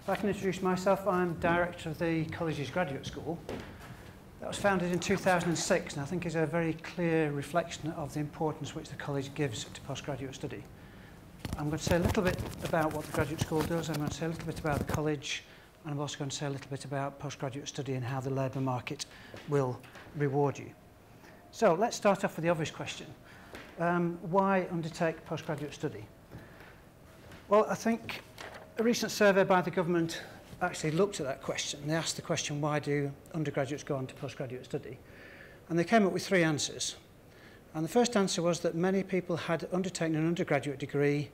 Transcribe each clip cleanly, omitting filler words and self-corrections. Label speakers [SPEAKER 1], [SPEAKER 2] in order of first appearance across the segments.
[SPEAKER 1] If I can introduce myself, I'm Director of the College's Graduate School. That was founded in 2006 and I think is a very clear reflection of the importance which the college gives to postgraduate study. I'm going to say a little bit about what the graduate school does, I'm going to say a little bit about the college, and I'm also going to say a little bit about postgraduate study and how the labour market will reward you. So let's start off with the obvious question. Why undertake postgraduate study? Well, I think a recent survey by the government actually looked at that question. They asked the question, why do undergraduates go on to postgraduate study? And they came up with three answers. And the first answer was that many people had undertaken an undergraduate degree,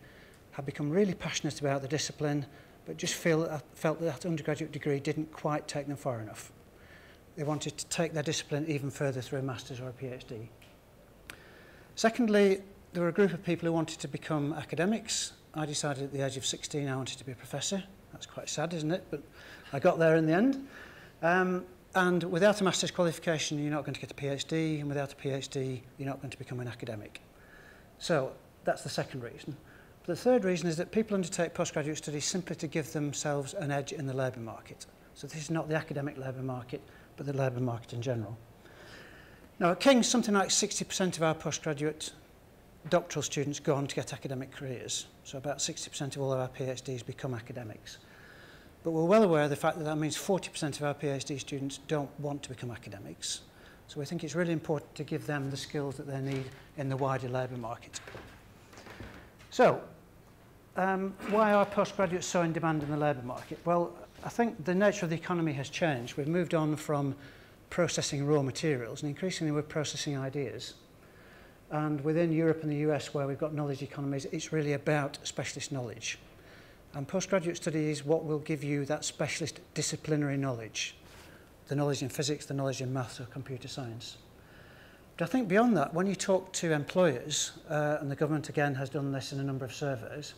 [SPEAKER 1] had become really passionate about the discipline, but just felt that undergraduate degree didn't quite take them far enough. They wanted to take their discipline even further through a master's or a PhD. Secondly, there were a group of people who wanted to become academics. I decided at the age of 16 I wanted to be a professor. That's quite sad, isn't it? But I got there in the end. And without a master's qualification, you're not going to get a PhD, and without a PhD, you're not going to become an academic. So that's the second reason. But the third reason is that people undertake postgraduate studies simply to give themselves an edge in the labour market. So this is not the academic labour market, but the labour market in general. Now at King's, something like 60% of our postgraduate doctoral students go on to get academic careers. So about 60% of all of our PhDs become academics. But we're well aware of the fact that that means 40% of our PhD students don't want to become academics. So we think it's really important to give them the skills that they need in the wider labour market. So, why are postgraduates so in demand in the labour market? Well, I think the nature of the economy has changed. We've moved on from processing raw materials, and increasingly we're processing ideas. And within Europe and the US, where we've got knowledge economies, it's really about specialist knowledge. And postgraduate study is what will give you that specialist disciplinary knowledge, the knowledge in physics, the knowledge in maths or computer science. But I think beyond that, when you talk to employers, and the government again has done this in a number of surveys,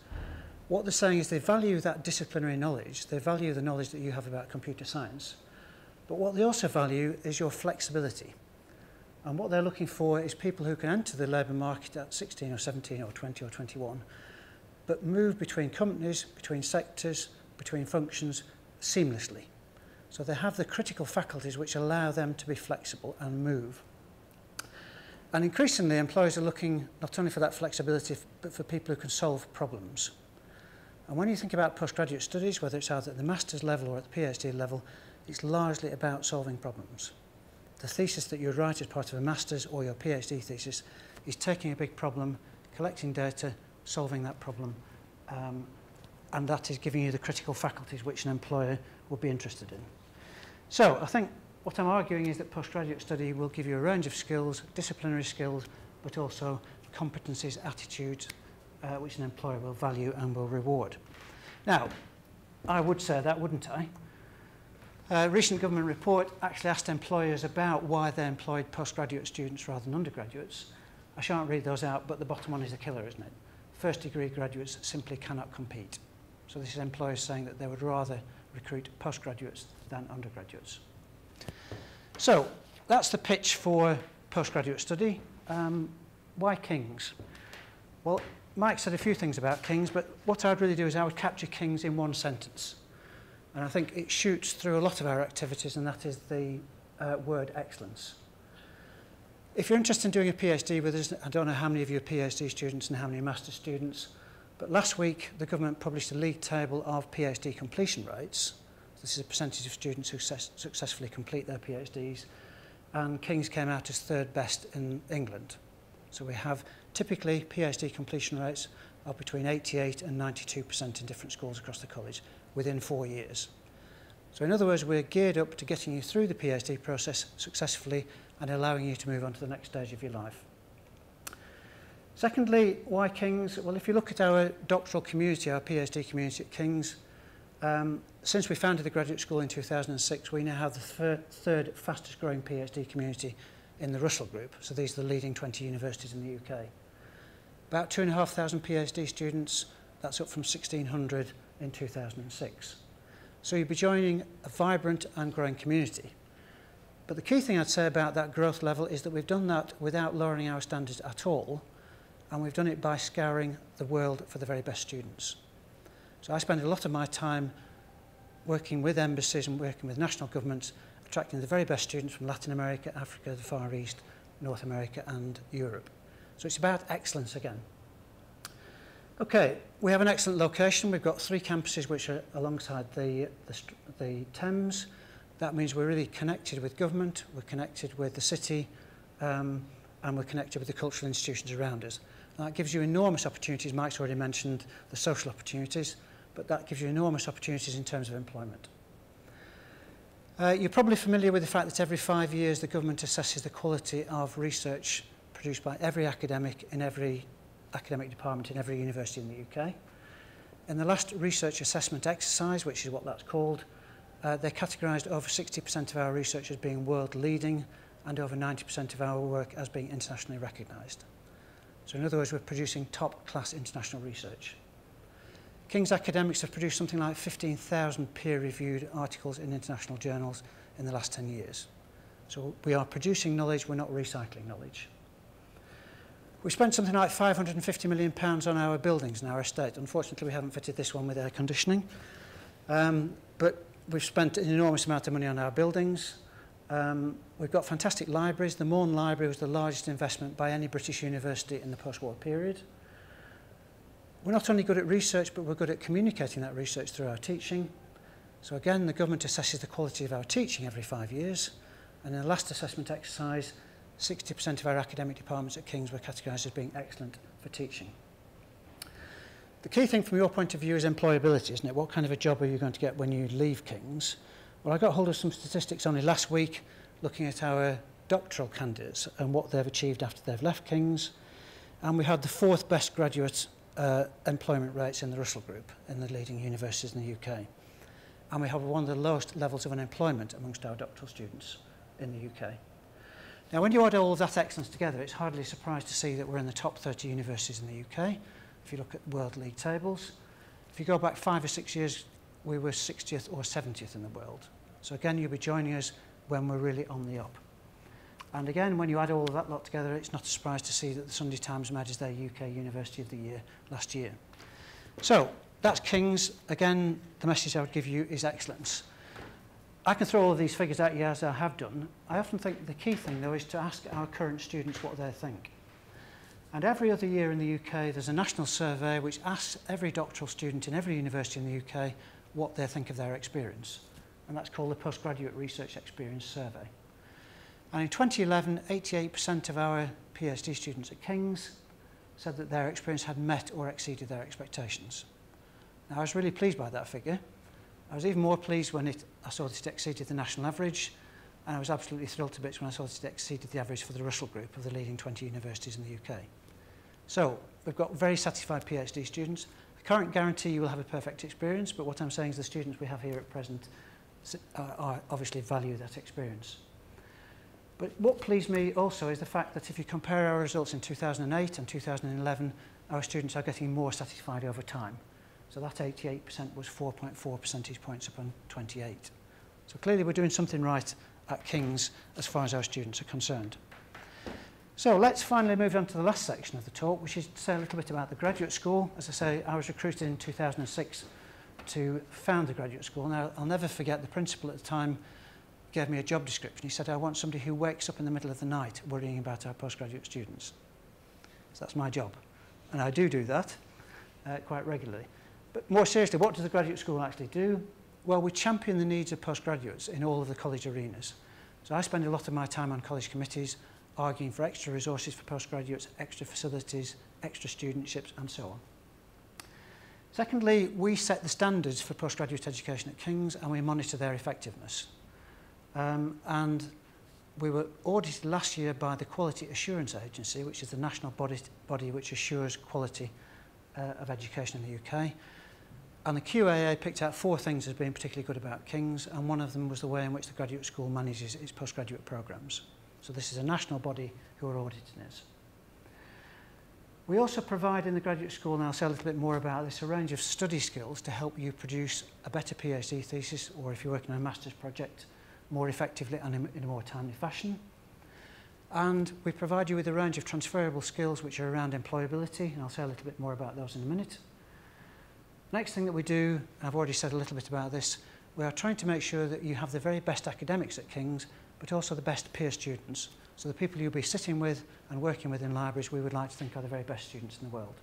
[SPEAKER 1] what they're saying is they value that disciplinary knowledge, they value the knowledge that you have about computer science, but what they also value is your flexibility. And what they're looking for is people who can enter the labour market at 16 or 17 or 20 or 21, but move between companies, between sectors, between functions seamlessly. So they have the critical faculties which allow them to be flexible and move. And increasingly, employers are looking not only for that flexibility, but for people who can solve problems. And when you think about postgraduate studies, whether it's either at the master's level or at the PhD level, it's largely about solving problems. The thesis that you write as part of a master's or your PhD thesis is taking a big problem, collecting data, solving that problem, and that is giving you the critical faculties which an employer would be interested in. So I think what I'm arguing is that postgraduate study will give you a range of skills, disciplinary skills, but also competencies, attitudes, which an employer will value and will reward. Now, I would say that, wouldn't I? A recent government report actually asked employers about why they employed postgraduate students rather than undergraduates. I shan't read those out, but the bottom one is the killer, isn't it? First degree graduates simply cannot compete. So this is employers saying that they would rather recruit postgraduates than undergraduates. So that's the pitch for postgraduate study. Why King's? Well, Mike said a few things about King's, but what I'd really do is I would capture King's in one sentence. And I think it shoots through a lot of our activities, and that is the word excellence. If you're interested in doing a PhD with us, I don't know how many of you are PhD students and how many master's students, but last week the government published a league table of PhD completion rates. This is a percentage of students who successfully complete their PhDs, and King's came out as third best in England. So we have typically PhD completion rates of between 88 and 92% in different schools across the college within 4 years. So in other words, we're geared up to getting you through the PhD process successfully and allowing you to move on to the next stage of your life. Secondly, why King's? Well, if you look at our doctoral community, our PhD community at King's, since we founded the graduate school in 2006, we now have the third fastest growing PhD community in the Russell Group. So these are the leading 20 universities in the UK. About 2,500 PhD students, that's up from 1,600 in 2006. So you'll be joining a vibrant and growing community. But the key thing I'd say about that growth level is that we've done that without lowering our standards at all, and we've done it by scouring the world for the very best students. So I spend a lot of my time working with embassies and working with national governments, attracting the very best students from Latin America, Africa, the Far East, North America and Europe. So it's about excellence again. Okay, we have an excellent location. We've got 3 campuses which are alongside the Thames. That means we're really connected with government, we're connected with the city, and we're connected with the cultural institutions around us. And that gives you enormous opportunities. Mike's already mentioned the social opportunities, but that gives you enormous opportunities in terms of employment. You're probably familiar with the fact that every 5 years the government assesses the quality of research produced by every academic in every academic department in every university in the UK. In the last research assessment exercise, which is what that's called, they categorised over 60% of our research as being world leading and over 90% of our work as being internationally recognised. So in other words, we're producing top class international research. King's academics have produced something like 15,000 peer-reviewed articles in international journals in the last 10 years. So we are producing knowledge, we're not recycling knowledge. We spent something like £550 million on our buildings in our estate. Unfortunately, we haven't fitted this one with air conditioning. But we've spent an enormous amount of money on our buildings. We've got fantastic libraries. The Morn Library was the largest investment by any British university in the post-war period. We're not only good at research, but we're good at communicating that research through our teaching. So again, the government assesses the quality of our teaching every 5 years. And in the last assessment exercise, 60% of our academic departments at King's were categorised as being excellent for teaching. The key thing from your point of view is employability, isn't it? What kind of a job are you going to get when you leave King's? Well, I got hold of some statistics only last week looking at our doctoral candidates and what they've achieved after they've left King's. And we had the 4th best graduate employment rates in the Russell Group in the leading universities in the UK. And we have one of the lowest levels of unemployment amongst our doctoral students in the UK. Now, when you add all of that excellence together, it's hardly a surprise to see that we're in the top 30 universities in the UK. If you look at World League tables, if you go back 5 or 6 years, we were 60th or 70th in the world. So again, you'll be joining us when we're really on the up. And again, when you add all of that lot together, it's not a surprise to see that the Sunday Times made us their UK University of the Year last year. So that's King's. Again, the message I would give you is excellence. I can throw all of these figures at you as I have done. I often think the key thing, though, is to ask our current students what they think. And every other year in the UK, there's a national survey which asks every doctoral student in every university in the UK what they think of their experience. And that's called the Postgraduate Research Experience Survey. And in 2011, 88% of our PhD students at King's said that their experience had met or exceeded their expectations. Now, I was really pleased by that figure. I was even more pleased when I saw that it exceeded the national average, and I was absolutely thrilled to bits when I saw that it exceeded the average for the Russell Group of the leading 20 universities in the UK. So we've got very satisfied PhD students. I can't guarantee you will have a perfect experience, but what I'm saying is the students we have here at present obviously value that experience. But what pleased me also is the fact that if you compare our results in 2008 and 2011, our students are getting more satisfied over time. So that 88% was 4.4 percentage points upon 28. So clearly we're doing something right at King's as far as our students are concerned. So let's finally move on to the last section of the talk, which is to say a little bit about the graduate school. As I say, I was recruited in 2006 to found the graduate school. Now, I'll never forget the principal at the time gave me a job description. He said, I want somebody who wakes up in the middle of the night worrying about our postgraduate students. So that's my job. And I do that quite regularly. But more seriously, what does the graduate school actually do? Well, we champion the needs of postgraduates in all of the college arenas. So I spend a lot of my time on college committees arguing for extra resources for postgraduates, extra facilities, extra studentships, and so on. Secondly, we set the standards for postgraduate education at King's and we monitor their effectiveness. And we were audited last year by the Quality Assurance Agency, which is the national body which assures quality of education in the UK. And the QAA picked out 4 things as being particularly good about King's, and one of them was the way in which the graduate school manages its postgraduate programmes. So this is a national body who are auditing us. We also provide in the graduate school, and I'll say a little bit more about this, a range of study skills to help you produce a better PhD thesis, or if you're working on a master's project, more effectively and in a more timely fashion. And we provide you with a range of transferable skills which are around employability, and I'll say a little bit more about those in a minute. Next thing that we do, and I've already said a little bit about this, we are trying to make sure that you have the very best academics at King's, but also the best peer students. So the people you'll be sitting with and working with in libraries, we would like to think are the very best students in the world.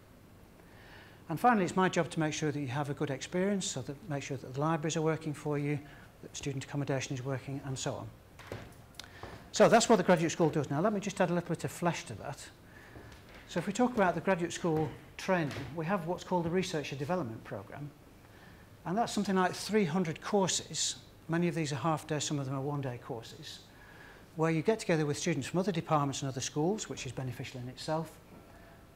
[SPEAKER 1] And finally, it's my job to make sure that you have a good experience, so that make sure that the libraries are working for you, that student accommodation is working, and so on. So that's what the graduate school does. Now let me just add a little bit of flesh to that. So if we talk about the graduate school training, we have what's called the Researcher Development Programme. And that's something like 300 courses. Many of these are half-day, some of them are one-day courses, where you get together with students from other departments and other schools, which is beneficial in itself.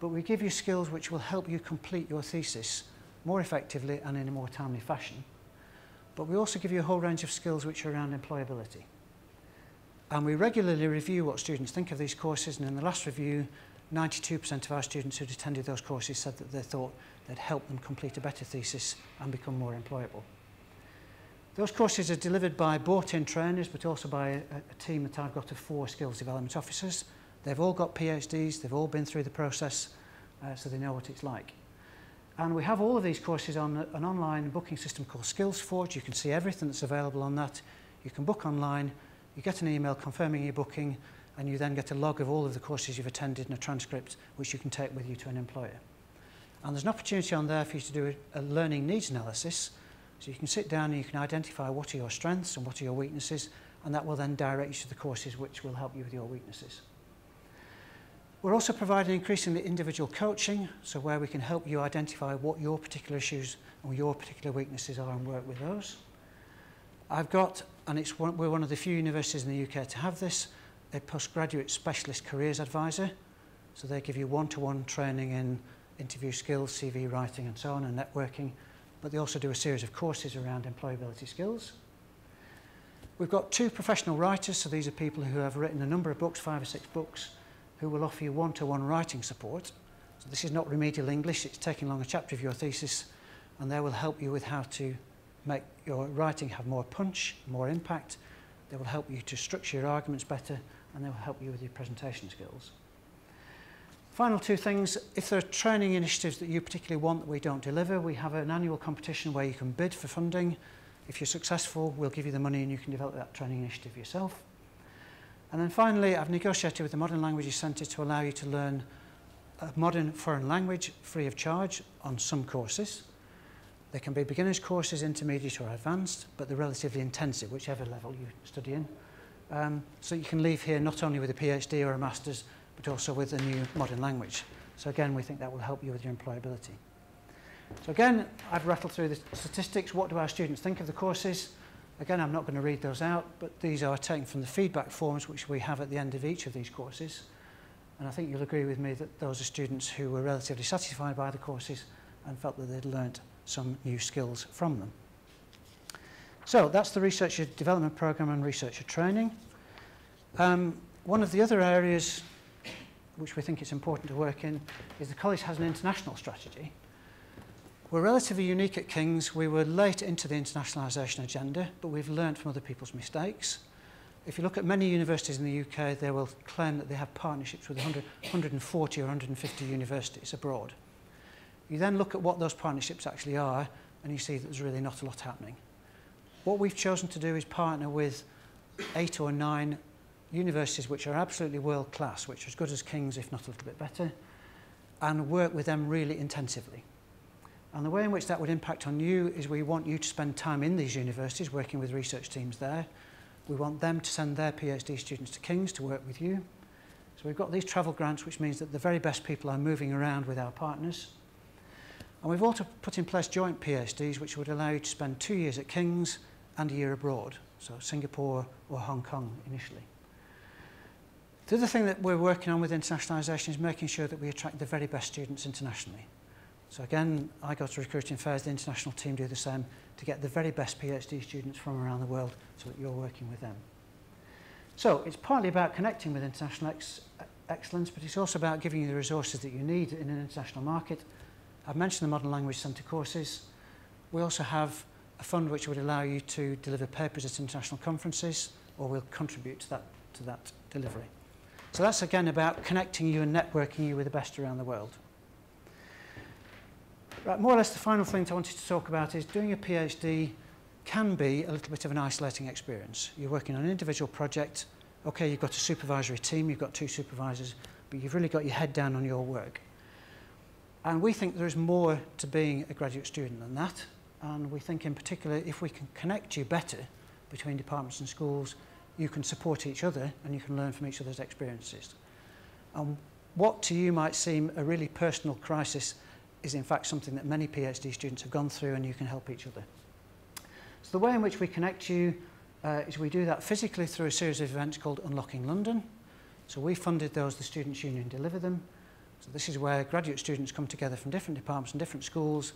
[SPEAKER 1] But we give you skills which will help you complete your thesis more effectively and in a more timely fashion. But we also give you a whole range of skills which are around employability. And we regularly review what students think of these courses, and in the last review, 92% of our students who'd attended those courses said that they thought they'd help them complete a better thesis and become more employable. Those courses are delivered by bought-in trainers, but also by a team that I've got of 4 skills development officers. They've all got PhDs, they've all been through the process, so they know what it's like. And we have all of these courses on an online booking system called SkillsForge. You can see everything that's available on that. You can book online, you get an email confirming your booking, and you then get a log of all of the courses you've attended and a transcript which you can take with you to an employer. And there's an opportunity on there for you to do a learning needs analysis. So you can sit down and you can identify what are your strengths and what are your weaknesses, and that will then direct you to the courses which will help you with your weaknesses. We're also providing increasingly individual coaching, so where we can help you identify what your particular issues and your particular weaknesses are and work with those. I've got, and we're one of the few universities in the UK to have this, a postgraduate specialist careers advisor. So they give you one-to-one training in interview skills, CV writing and so on, and networking, but they also do a series of courses around employability skills. We've got 2 professional writers, so these are people who have written a number of books, 5 or 6 books, who will offer you one-to-one writing support. So this is not remedial English, it's taking along a chapter of your thesis, and they will help you with how to make your writing have more punch, more impact. They will help you to structure your arguments better, and they will help you with your presentation skills. Final 2 things, if there are training initiatives that you particularly want that we don't deliver, we have an annual competition where you can bid for funding. If you're successful, we'll give you the money and you can develop that training initiative yourself. And then finally, I've negotiated with the Modern Languages Centre to allow you to learn a modern foreign language free of charge on some courses. They can be beginners courses, intermediate or advanced, but they're relatively intensive, whichever level you study in. So you can leave here not only with a PhD or a master's, but also with a new modern language. So again, we think that will help you with your employability. So again, I've rattled through the statistics. What do our students think of the courses? Again, I'm not going to read those out, but these are taken from the feedback forms which we have at the end of each of these courses. And I think you'll agree with me that those are students who were relatively satisfied by the courses and felt that they'd learnt some new skills from them. So that's the Researcher Development Programme and Researcher Training. One of the other areas which we think it's important to work in is the college has an international strategy. We're relatively unique at King's. We were late into the internationalisation agenda, but we've learnt from other people's mistakes. If you look at many universities in the UK, they will claim that they have partnerships with 140 or 150 universities abroad. You then look at what those partnerships actually are, and you see that there's really not a lot happening. What we've chosen to do is partner with 8 or 9 universities which are absolutely world class, which are as good as King's, if not a little bit better, and work with them really intensively. And the way in which that would impact on you is we want you to spend time in these universities working with research teams there. We want them to send their PhD students to King's to work with you. So we've got these travel grants, which means that the very best people are moving around with our partners. And we've also put in place joint PhDs, which would allow you to spend 2 years at King's and a year abroad, so Singapore or Hong Kong initially. The other thing that we're working on with internationalisation is making sure that we attract the very best students internationally. So again, I go to recruiting fairs, the international team do the same to get the very best PhD students from around the world so that you're working with them. So it's partly about connecting with international excellence, but it's also about giving you the resources that you need in an international market. I've mentioned the Modern Language Centre courses. We also have a fund which would allow you to deliver papers at international conferences, or we'll contribute to that delivery. So that's again about connecting you and networking you with the best around the world. Right, more or less the final thing I wanted to talk about is doing a PhD can be a little bit of an isolating experience. You're working on an individual project. Okay, you've got a supervisory team, you've got 2 supervisors, but you've really got your head down on your work. And we think there is more to being a graduate student than that. And we think in particular, if we can connect you better between departments and schools, you can support each other and you can learn from each other's experiences. And what to you might seem a really personal crisis is in fact something that many PhD students have gone through, and you can help each other. So the way in which we connect you is we do that physically through a series of events called Unlocking London. So we funded those, the Students' Union deliver them. So this is where graduate students come together from different departments and different schools,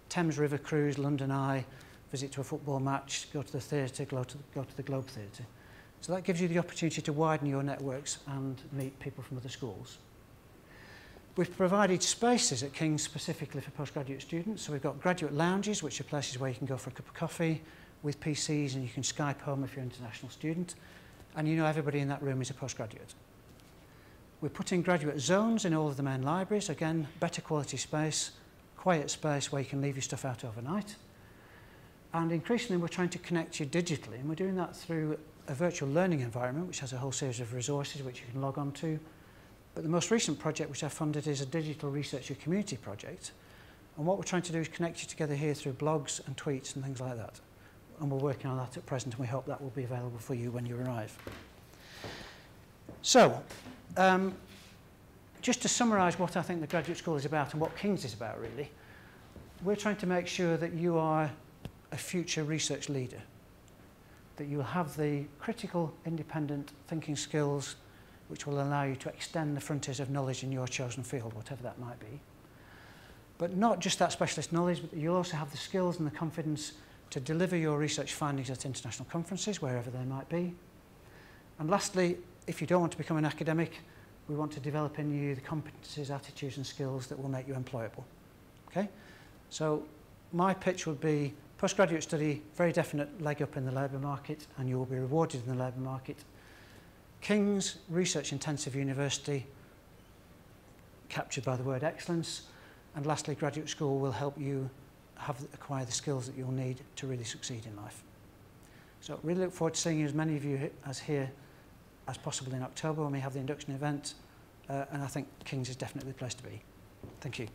[SPEAKER 1] Thames River cruise, London Eye, visit to a football match, go to the theatre, go to the Globe Theatre. So that gives you the opportunity to widen your networks and meet people from other schools. We've provided spaces at King's specifically for postgraduate students. So we've got graduate lounges, which are places where you can go for a cup of coffee with PCs, and you can Skype home if you're an international student. And you know everybody in that room is a postgraduate. We're putting graduate zones in all of the main libraries. Again, better quality space, quiet space where you can leave your stuff out overnight. And increasingly, we're trying to connect you digitally, and we're doing that through a virtual learning environment, which has a whole series of resources which you can log on to. But the most recent project which I funded is a digital researcher community project. And what we're trying to do is connect you together here through blogs and tweets and things like that. And we're working on that at present, and we hope that will be available for you when you arrive. So, just to summarise what I think the graduate school is about and what King's is about, really, we're trying to make sure that you are a future research leader, that you will have the critical, independent thinking skills which will allow you to extend the frontiers of knowledge in your chosen field, whatever that might be. But not just that specialist knowledge, but you'll also have the skills and the confidence to deliver your research findings at international conferences, wherever they might be. And lastly, if you don't want to become an academic, we want to develop in you the competencies, attitudes and skills that will make you employable. Okay? So my pitch would be postgraduate study, very definite leg up in the labour market, and you will be rewarded in the labour market. King's Research Intensive University, captured by the word excellence. And lastly, graduate school will help you acquire the skills that you'll need to really succeed in life. So really look forward to seeing as many of you as here as possible in October when we have the induction event. And I think King's is definitely the place to be. Thank you.